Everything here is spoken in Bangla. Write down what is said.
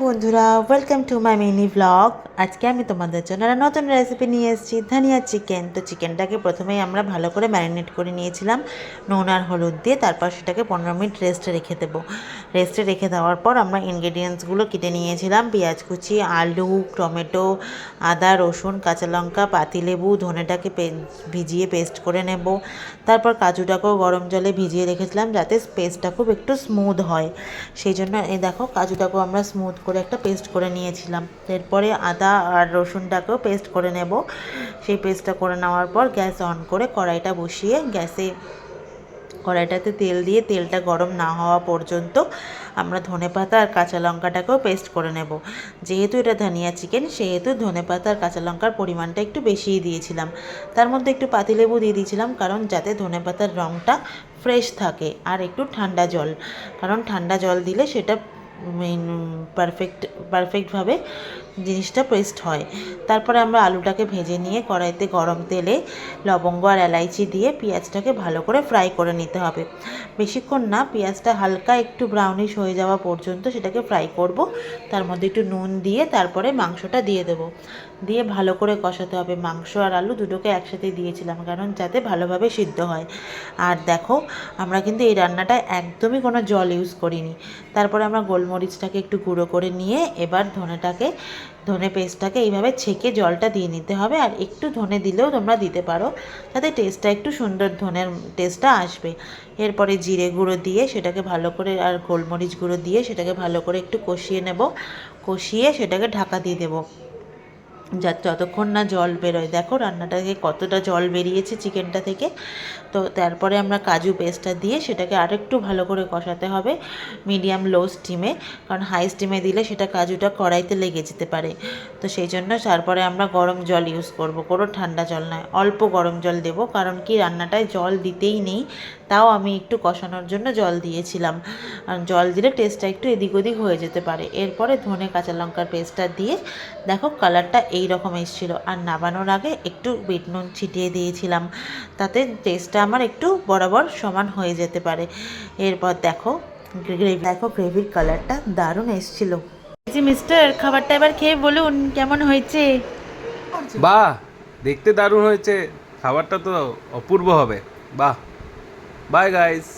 বন্ধুরা, welcome to my mini blog. আজকে আমি তোমাদের জন্য একটা নতুন রেসিপি নিয়ে এসেছি, ধনিয়া চিকেন। তো চিকেনটাকে প্রথমেই আমরা ভালো করে ম্যারিনেট করে নিয়েছিলাম নুন আর হলুদ দিয়ে। তারপর সেটাকে 15 মিনিট রেস্টে রেখে দেবো। রেস্টে রেখে দেওয়ার পর আমরা ইনগ্রেডিয়েন্টসগুলো কেটে নিয়েছিলাম। পেঁয়াজ কুচি, আলু, টমেটো, আদা, রসুন, কাঁচা লঙ্কা, পাতিলেবু, ধনেটাকে ভিজিয়ে পেস্ট করে নেব। তারপর কাজুটাকেও গরম জলে ভিজিয়ে রেখেছিলাম যাতে পেস্টটা খুব একটু স্মুথ হয়। সেই জন্য এই দেখো কাজুটাকেও আমরা স্মুথ করে একটা পেস্ট করে নিয়েছিলাম। এরপরে আদা আর রসুনটাকেও পেস্ট করে নেব। সেই পেস্টটা করে নেওয়ার পর গ্যাস অন করে কড়াইটা বসিয়ে কড়াইটাতে তেল দিয়ে তেলটা গরম না হওয়া পর্যন্ত আমরা ধনেপাতা আর কাঁচা লঙ্কাটাকেও পেস্ট করে নেব। যেহেতু এটা ধনিয়া চিকেন সেহেতু ধনেপাতা আর কাঁচা লঙ্কার পরিমাণটা একটু বেশিই দিয়েছিলাম। তার মধ্যে একটু পাতিলেবু দিয়ে দিয়েছিলাম কারণ যাতে ধনেপাতার রঙটা ফ্রেশ থাকে, আর একটু ঠান্ডা জল, কারণ ঠান্ডা জল দিলে সেটা পারফেক্টভাবে জিনিসটা পেস্ট হয়। তারপরে আমরা আলুটাকে ভেজে নিয়ে কড়াইতে গরম তেলে লবঙ্গ আর এলাইচি দিয়ে পেঁয়াজটাকে ভালো করে ফ্রাই করে নিতে হবে। বেশিক্ষণ না, পেঁয়াজটা হালকা একটু ব্রাউনিশ হয়ে যাওয়া পর্যন্ত সেটাকে ফ্রাই করব। তার মধ্যে একটু নুন দিয়ে তারপরে মাংসটা দিয়ে দেব, দিয়ে ভালো করে কষাতে হবে। মাংস আর আলু দুটোকে একসাথে দিয়েছিলাম কারণ যাতে ভালোভাবে সিদ্ধ হয়। আর দেখো আমরা কিন্তু এই রান্নাটায় একদমই কোনো জল ইউজ করিনি। তারপরে আমরা গোলমরিচটাকে একটু গুঁড়ো করে নিয়ে এবার ধনে পেস্টটাকে এইভাবে ছেঁকে জলটা দিয়ে নিতে হবে। আর একটু ধনে দিলেও তোমরা দিতে পারো, তাতে টেস্টটা একটু সুন্দর, ধনের টেস্টটা আসবে। এরপরে জিরে গুঁড়ো দিয়ে সেটাকে ভালো করে, আর গোলমরিচ গুঁড়ো দিয়ে সেটাকে ভালো করে একটু কষিয়ে নেব। কষিয়ে সেটাকে ঢাকা দিয়ে দেবো যতক্ষণ না জল বেরোয়। দেখো রান্নাটা থেকে কতটা জল বেরিয়েছে চিকেনটা থেকে। তো তারপরে আমরা কাজু পেস্টটা দিয়ে সেটাকে আরেকটু ভালো করে কষাতে হবে মিডিয়াম লো স্টিমে, কারণ হাই স্টিমে দিলে সেটা কাজুটা কড়াইতে লেগে যেতে পারে। তো সেই জন্য তারপরে আমরা গরম জল ইউজ করব, কোনো ঠান্ডা জল নয়, অল্প গরম জল দেব। কারণ কি রান্নাটায় জল দিতেই নেই, তাও আমি একটু কষানোর জন্য জল দিয়েছিলাম। আর জল দিলে টেস্টটা একটু এদিক ওদিক হয়ে যেতে পারে। এরপরে ধনে কাঁচা লঙ্কার পেস্টটা দিয়ে দেখো কালারটা এই রকম এসেছিল। আর নামানোর আগে একটু বিট নুন ছিটিয়ে দিয়েছিলাম, তাতে টেস্টটা আমার একটু বরাবর সমান হয়ে যেতে পারে। এরপর দেখো গ্রেভির কালারটা দারুণ এসেছিল। জি মিস্টার, খাবারটা এবার খেয়ে বলুন কেমন হয়েছে। বাহ, দেখতে দারুণ হয়েছে, খাবারটা তো অপূর্ব হবে। বাহ, বাই গাইস।